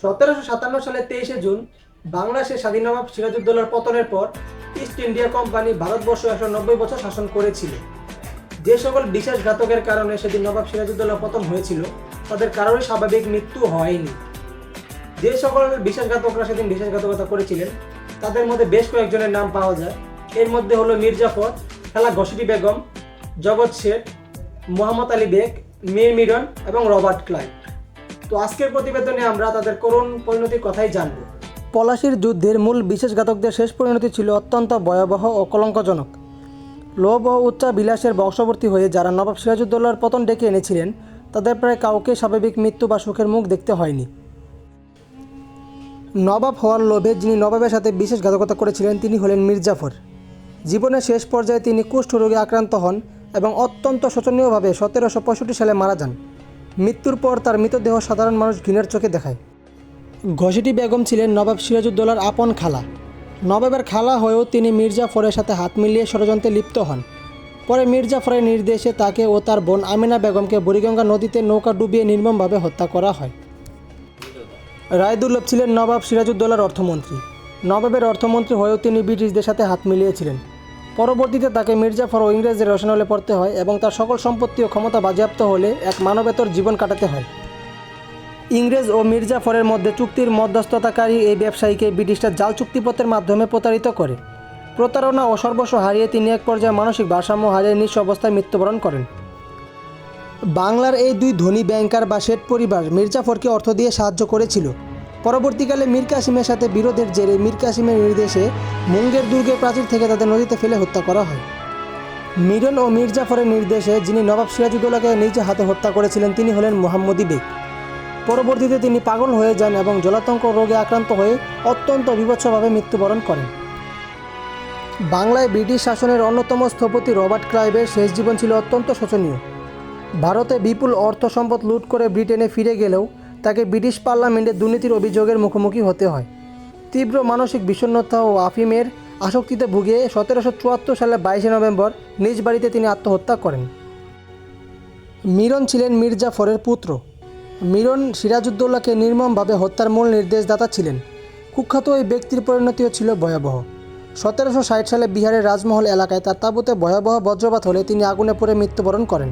1757 সালের 23শে জুন বাংলাদেশের স্বাধীন নবাব সিরাজউদ্দৌলার পতনের পর ইস্ট ইন্ডিয়া কোম্পানি ভারতবর্ষ 190 বছর শাসন করেছিল। যে সকল বিশ্বাসঘাতকের কারণে সেদিন নবাব সিরাজউদ্দৌলার পতন হয়েছিল তাদের কারোরই স্বাভাবিক মৃত্যু হয়নি। যে সকল বিশ্বাসঘাতকরা সেদিন বিশ্বাসঘাতকতা করেছিলেন তাদের মধ্যে বেশ কয়েকজনের নাম পাওয়া যায়। এর মধ্যে হলো মীর জাফর, খালা ঘসেটি বেগম, জগৎ শেঠ, মোহাম্মদ আলী বেগ, মীর মিরন এবং রবার্ট ক্লাইভ। তো আজকের প্রতিবেদনে আমরা তাদের করুণ পরিণতির কথাই জানব। পলাশির যুদ্ধের মূল বিশ্বাসঘাতকদের শেষ পরিণতি ছিল অত্যন্ত ভয়াবহ ও কলঙ্কজনক। লোভ ও উচ্চাবিলাসের বশবর্তী হয়ে যারা নবাব সিরাজউদ্দৌলার পতন ডেকে এনেছিলেন তাদের প্রায় কাউকে স্বাভাবিক মৃত্যু বা সুখের মুখ দেখতে হয়নি। নবাব হওয়ার লোভে যিনি নবাবের সাথে বিশ্বাসঘাতকতা করেছিলেন তিনি হলেন মীর জাফর। জীবনের শেষ পর্যায়ে তিনি কুষ্ঠ রোগে আক্রান্ত হন এবং অত্যন্ত শোচনীয়ভাবে 1765 সালে মারা যান। মৃত্যুর পর তার মৃতদেহ সাধারণ মানুষ ঘৃণার চোখে দেখায়। ঘসেটি বেগম ছিলেন নবাব সিরাজউদ্দৌলার আপন খালা। নবাবের খালা হয়েও তিনি মীর জাফরের সাথে হাত মিলিয়ে ষড়যন্ত্রে লিপ্ত হন। পরে মীর জাফরের নির্দেশে তাকে ও তার বোন আমিনা বেগমকে বুড়িগঙ্গা নদীতে নৌকা ডুবিয়ে নির্মমভাবে হত্যা করা হয়। রায়দুর্লভ ছিলেন নবাব সিরাজউদ্দৌলার অর্থমন্ত্রী। নবাবের অর্থমন্ত্রী হয়েও তিনি ব্রিটিশদের সাথে হাত মিলিয়েছিলেন। পরবর্তীতে তাকে মীর জাফর ও ইংরেজদের রোশনালে পড়তে হয় এবং তার সকল সম্পত্তি ও ক্ষমতা বাজেয়াপ্ত হলে এক মানবেতর জীবন কাটাতে হয়। ইংরেজ ও মীর জাফরের মধ্যে চুক্তির মধ্যস্থতাকারী এই ব্যবসায়ীকে ব্রিটিশরা জাল চুক্তিপত্রের মাধ্যমে প্রতারিত করে। প্রতারণা ও সর্বস্ব হারিয়ে তিনি এক পর্যায়ে মানসিক ভারসাম্য হারিয়ে নিঃস্ব অবস্থায় মৃত্যুবরণ করেন। বাংলার এই দুই ধনী ব্যাংকার বা শেঠ পরিবার মীর জাফরকে অর্থ দিয়ে সাহায্য করেছিল। পরবর্তীকালে মীর কাসিমের সাথে বিরোধের জেরে মীর কাসিমের নির্দেশে মুঙ্গের দুর্গের প্রাচীর থেকে তাদের নদীতে ফেলে হত্যা করা হয়। মিরন ও মীর জাফরের নির্দেশে যিনি নবাব সিরাজউদ্দৌলাকে নিজে হাতে হত্যা করেছিলেন তিনি হলেন মোহাম্মদী বেগ। পরবর্তীতে তিনি পাগল হয়ে যান এবং জলাতঙ্ক রোগে আক্রান্ত হয়ে অত্যন্ত বিভৎসভাবে মৃত্যুবরণ করেন। বাংলায় ব্রিটিশ শাসনের অন্যতম স্থপতি রবার্ট ক্লাইভের শেষ জীবন ছিল অত্যন্ত শোচনীয়। ভারতে বিপুল অর্থ সম্পদ লুট করে ব্রিটেনে ফিরে গেলেও তাকে ব্রিটিশ পার্লামেন্টে দুর্নীতির অভিযোগের মুখোমুখি হতে হয়। তীব্র মানসিক বিষণ্ণতা ও আফিমের আসক্তিতে ভুগে 1774 সালের 22শে নভেম্বর নিজ বাড়িতে তিনি আত্মহত্যা করেন। মিরন ছিলেন মীর জাফরের পুত্র। মিরন সিরাজউদ্দৌলাকে নির্মমভাবে হত্যার মূল নির্দেশদাতা ছিলেন। কুখ্যাত এই ব্যক্তির পরিণতিও ছিল ভয়াবহ। 1760 সালে বিহারের রাজমহল এলাকায় তার তাঁবুতে ভয়াবহ বজ্রপাত হলে তিনি আগুনে পুড়ে মৃত্যুবরণ করেন।